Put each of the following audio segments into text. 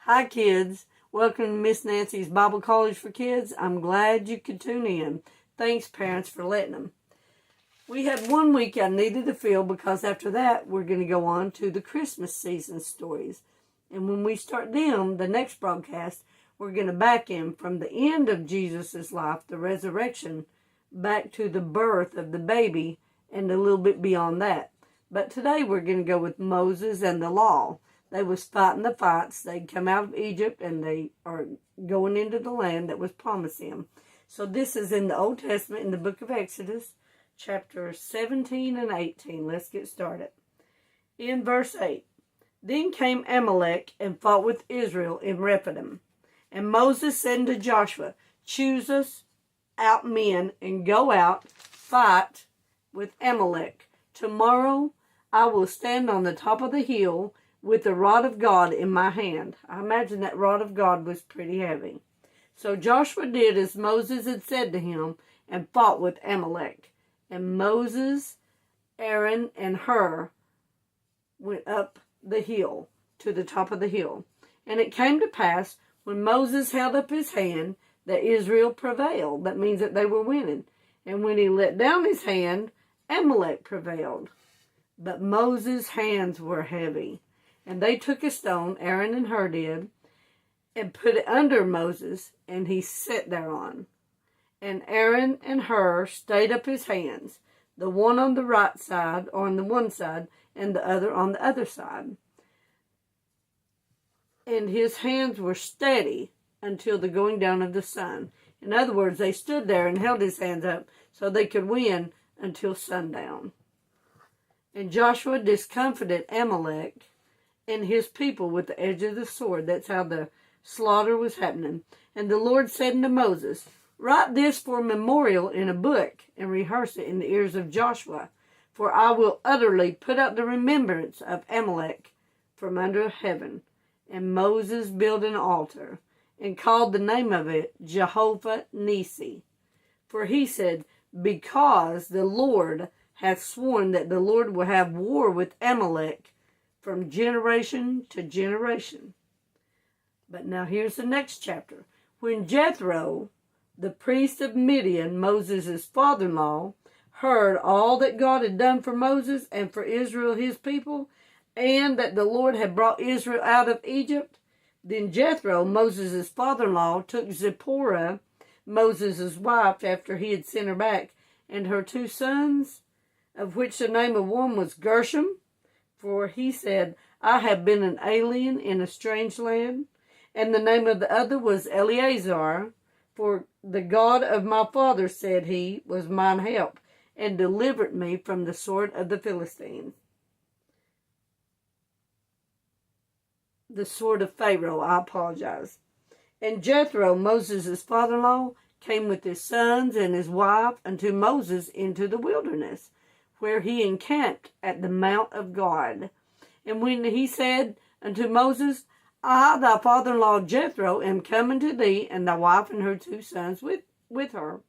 Hi, kids. Welcome to Miss Nancy's Bible College for Kids. I'm glad you could tune in. Thanks, parents, for letting them. We had 1 week I needed to fill because after that, we're going to go on to the Christmas season stories. And when we start them, the next broadcast, we're going to back in from the end of Jesus' life, the resurrection, back to the birth of the baby and a little bit beyond that. But today we're going to go with Moses and the law. They was fighting the fights. They'd come out of Egypt and they are going into the land that was promised them. So this is in the Old Testament in the book of Exodus, chapter 17 and 18. Let's get started. In verse 8, Then came Amalek and fought with Israel in Rephidim. And Moses said unto Joshua, Choose us out men and go out, fight with Amalek. Tomorrow I will stand on the top of the hill with the rod of God in my hand. I imagine that rod of God was pretty heavy. So Joshua did as Moses had said to him and fought with Amalek. And Moses, Aaron, and Hur went up the hill to the top of the hill. And it came to pass when Moses held up his hand that Israel prevailed. That means that they were winning. And when he let down his hand, Amalek prevailed. But Moses' hands were heavy. And they took a stone, Aaron and Hur did, and put it under Moses, and he sat thereon. And Aaron and Hur stayed up his hands, the one on the right side, or on the one side, and the other on the other side. And his hands were steady until the going down of the sun. In other words, they stood there and held his hands up so they could win until sundown. And Joshua discomfited Amalek and his people with the edge of the sword. That's how the slaughter was happening. And the Lord said unto Moses, Write this for a memorial in a book, and rehearse it in the ears of Joshua. For I will utterly put out the remembrance of Amalek from under heaven. And Moses built an altar, and called the name of it Jehovah Nissi. For he said, Because the Lord hath sworn that the Lord will have war with Amalek from generation to generation. But now here's the next chapter. When Jethro, the priest of Midian, Moses' father-in-law, heard all that God had done for Moses and for Israel his people, and that the Lord had brought Israel out of Egypt, then Jethro, Moses' father-in-law, took Zipporah, Moses' wife, after he had sent her back, and her 2 sons, of which the name of one was Gershom, for he said, I have been an alien in a strange land. And the name of the other was Eleazar, for the God of my father, said he, was mine help, and delivered me from the sword of the Philistines. The sword of Pharaoh, I apologize. And Jethro, Moses' father-in-law, came with his sons and his wife unto Moses into the wilderness, where he encamped at the mount of God. And when he said unto Moses, I, thy father-in-law Jethro, am coming to thee, and thy wife and her 2 sons with her.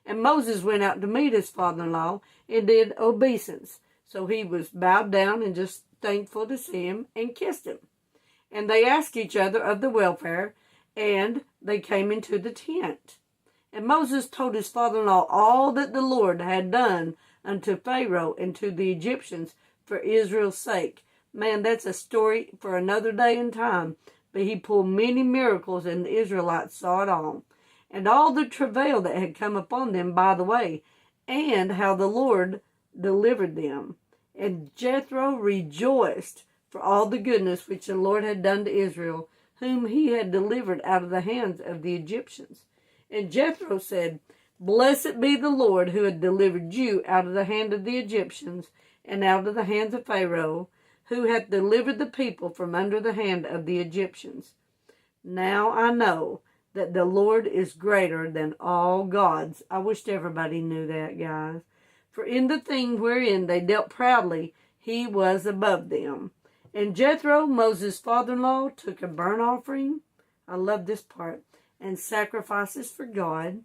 And Moses went out to meet his father-in-law, and did obeisance. So he was bowed down and just thankful to see him, and kissed him. And they asked each other of the welfare, and they came into the tent. And Moses told his father-in-law all that the Lord had done unto Pharaoh and to the Egyptians for Israel's sake. Man, that's a story for another day and time. But he pulled many miracles, and the Israelites saw it all. And all the travail that had come upon them by the way, and how the Lord delivered them. And Jethro rejoiced for all the goodness which the Lord had done to Israel, whom he had delivered out of the hands of the Egyptians. And Jethro said, Blessed be the Lord, who had delivered you out of the hand of the Egyptians, and out of the hands of Pharaoh, who hath delivered the people from under the hand of the Egyptians. Now I know that the Lord is greater than all gods. I wished everybody knew that, guys. For in the thing wherein they dealt proudly, he was above them. And Jethro, Moses' father-in-law, took a burnt offering, I love this part, and sacrifices for God.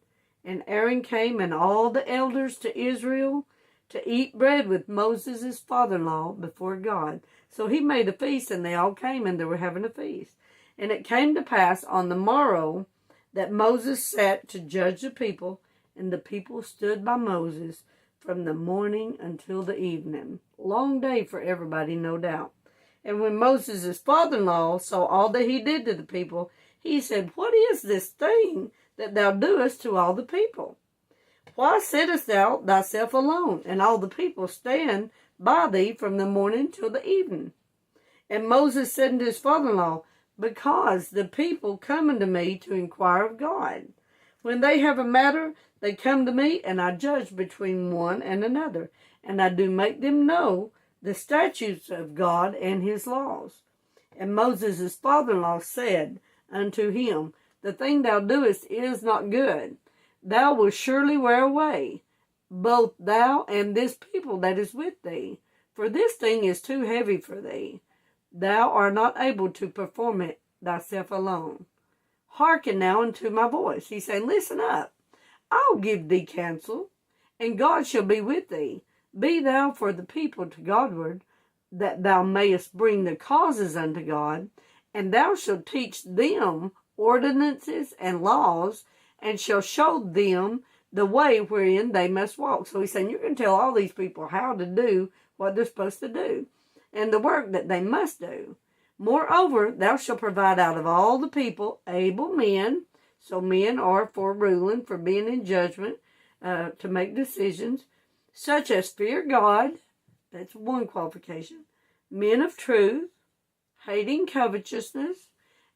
And Aaron came and all the elders to Israel to eat bread with Moses' father-in-law before God. So he made a feast, and they all came, and they were having a feast. And it came to pass on the morrow that Moses sat to judge the people, and the people stood by Moses from the morning until the evening. Long day for everybody, no doubt. And when Moses' father-in-law saw all that he did to the people, he said, What is this thing that thou doest to all the people? Why sittest thou thyself alone, and all the people stand by thee from the morning till the evening? And Moses said unto his father-in-law, Because the people come unto me to inquire of God. When they have a matter, they come to me, and I judge between one and another, and I do make them know the statutes of God and his laws. And Moses' father-in-law said unto him, The thing thou doest is not good. Thou wilt surely wear away, both thou and this people that is with thee. For this thing is too heavy for thee. Thou art not able to perform it thyself alone. Hearken now unto my voice. He's saying, Listen up. I'll give thee counsel, and God shall be with thee. Be thou for the people to Godward, that thou mayest bring the causes unto God, and thou shalt teach them ordinances and laws, and shall show them the way wherein they must walk. So he's saying, you're going to tell all these people how to do what they're supposed to do, and the work that they must do. Moreover, thou shalt provide out of all the people able men. So men are for ruling, for being in judgment, to make decisions, such as fear God. That's one qualification. Men of truth, hating covetousness,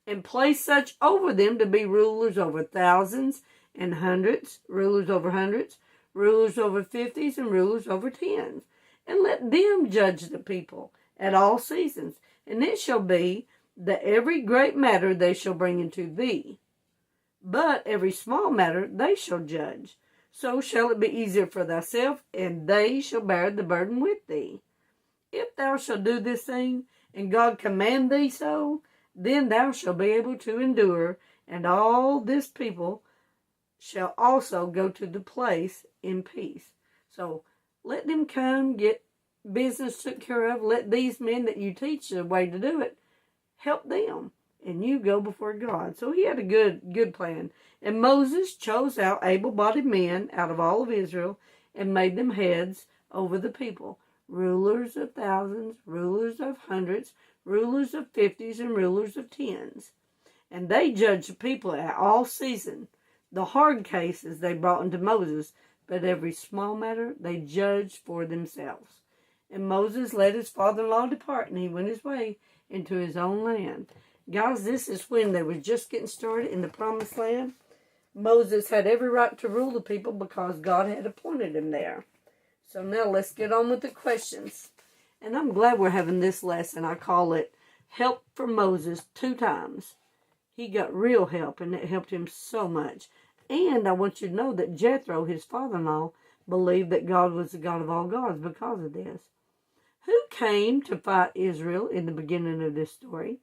and place such over them to be rulers over thousands and hundreds, rulers over fifties, and rulers over tens. And let them judge the people at all seasons. And it shall be that every great matter they shall bring into thee, but every small matter they shall judge. So shall it be easier for thyself, and they shall bear the burden with thee. If thou shalt do this thing, and God command thee so, then thou shalt be able to endure, and all this people shall also go to the place in peace. So let them come, get business took care of. Let these men that you teach the way to do it, help them, and you go before God. So he had a good plan. And Moses chose out able-bodied men out of all of Israel and made them heads over the people, rulers of thousands, rulers of hundreds, rulers of fifties, and rulers of tens. And they judged the people at all seasons. The hard cases they brought unto Moses, but every small matter they judged for themselves. And Moses let his father-in-law depart, and he went his way into his own land. Guys, this is when they were just getting started in the promised land. Moses had every right to rule the people because God had appointed him there. So now let's get on with the questions. And I'm glad we're having this lesson. I call it Help from Moses 2 times. He got real help, and it helped him so much. And I want you to know that Jethro, his father-in-law, believed that God was the God of all gods because of this. Who came to fight Israel in the beginning of this story?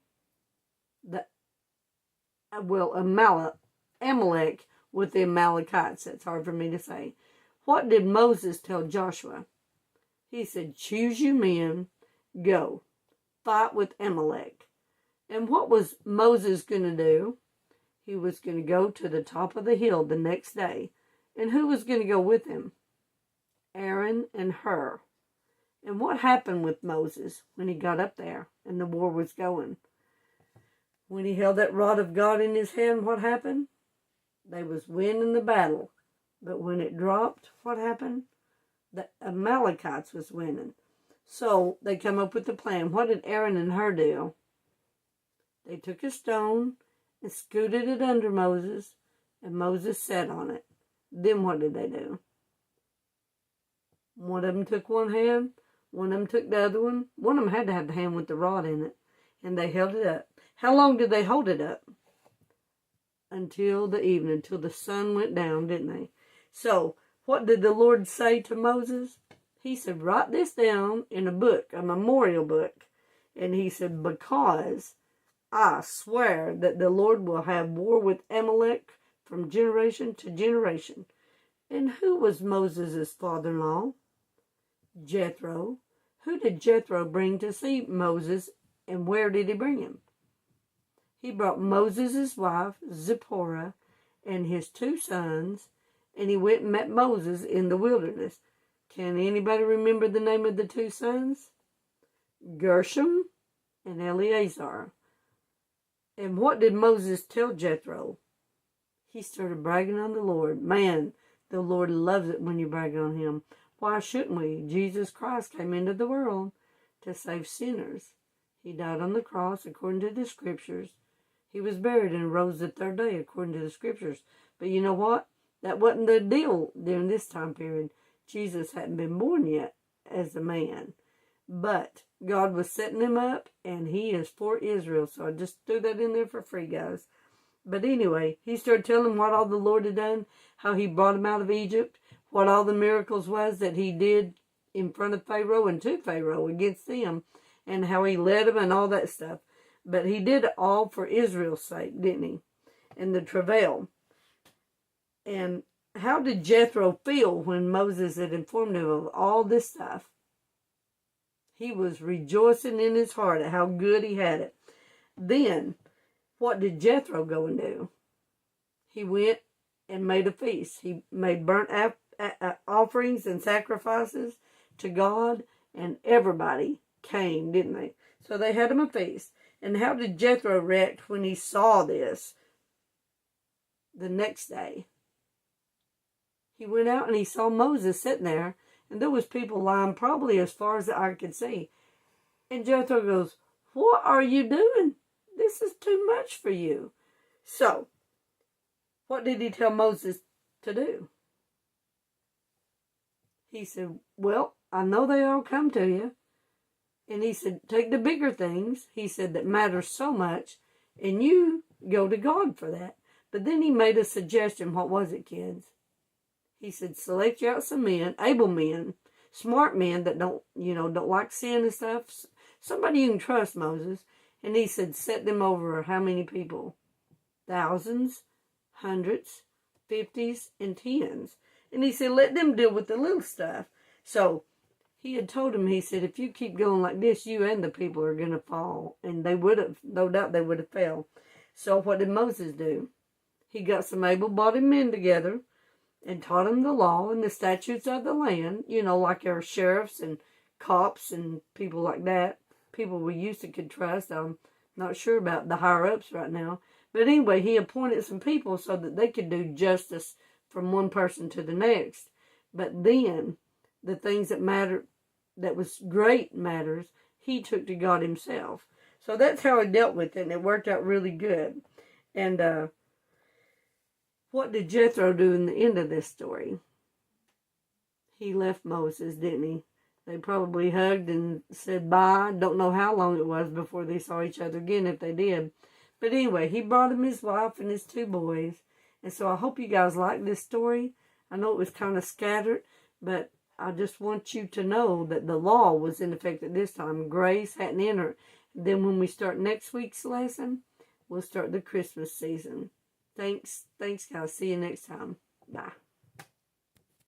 Amalek with the Amalekites. That's hard for me to say. What did Moses tell Joshua? He said, choose you men, go, fight with Amalek. And what was Moses going to do? He was going to go to the top of the hill the next day. And who was going to go with him? Aaron and Hur. And what happened with Moses when he got up there and the war was going? When he held that rod of God in his hand, what happened? They was winning the battle. But when it dropped, what happened? The Amalekites was winning. So they come up with the plan. What did Aaron and Hur do? They took a stone and scooted it under Moses, and Moses sat on it. Then what did they do? One of them took one hand, one of them took the other one. One of them had to have the hand with the rod in it, and they held it up. How long did they hold it up? Until the evening, until the sun went down, didn't they? So, what did the Lord say to Moses? He said, write this down in a book, a memorial book. And he said, because I swear that the Lord will have war with Amalek from generation to generation. And who was Moses' father-in-law? Jethro. Who did Jethro bring to see Moses, and where did he bring him? he brought Moses' wife, Zipporah, and his 2 sons, and he went and met Moses in the wilderness. Can anybody remember the name of the 2 sons? Gershom and Eleazar. And what did Moses tell Jethro? He started bragging on the Lord. Man, the Lord loves it when you brag on him. Why shouldn't we? Jesus Christ came into the world to save sinners. He died on the cross according to the scriptures. He was buried and rose the 3rd day according to the scriptures. But you know what? That wasn't the deal during this time period. Jesus hadn't been born yet as a man. But God was setting him up, and he is for Israel. So I just threw that in there for free, guys. But anyway, he started telling him what all the Lord had done, how he brought him out of Egypt, what all the miracles was that he did in front of Pharaoh and to Pharaoh against them, and how he led them and all that stuff. But he did it all for Israel's sake, didn't he? And the travail. And how did Jethro feel when Moses had informed him of all this stuff? He was rejoicing in his heart at how good he had it. Then, what did Jethro go and do? He went and made a feast. He made burnt offerings and sacrifices to God, and everybody came, didn't they? So they had him a feast. And how did Jethro react when he saw this the next day? He went out and he saw Moses sitting there, and there was people lying probably as far as the eye could see. And Jethro goes, "What are you doing? This is too much for you." So, what did he tell Moses to do? He said, "Well, I know they all come to you." And he said, "Take the bigger things," he said, "that matter so much, and you go to God for that." But then he made a suggestion. What was it, kids? He said, "Select you out some men, able men, smart men that don't like sin and stuff. Somebody you can trust, Moses." And he said, "Set them over how many people? Thousands, hundreds, 50s, and 10s. And he said, "Let them deal with the little stuff." So he had told him, he said, "If you keep going like this, you and the people are going to fall." And they would have, no doubt they would have fell. So what did Moses do? He got some able-bodied men together and taught them the law and the statutes of the land, like our sheriffs and cops and people like that. People we used to could trust. I'm not sure about the higher-ups right now. But anyway, he appointed some people so that they could do justice from one person to the next. But then, the things that mattered, that was great matters, he took to God himself. So that's how he dealt with it, and it worked out really good. And what did Jethro do in the end of this story? He left Moses, didn't he? They probably hugged and said bye. Don't know how long it was before they saw each other again, if they did. But anyway, he brought him his wife and his 2 boys. And so I hope you guys like this story. I know it was kind of scattered, but I just want you to know that the law was in effect at this time. Grace hadn't entered. Then when we start next week's lesson, we'll start the Christmas season. Thanks, guys. See you next time. Bye.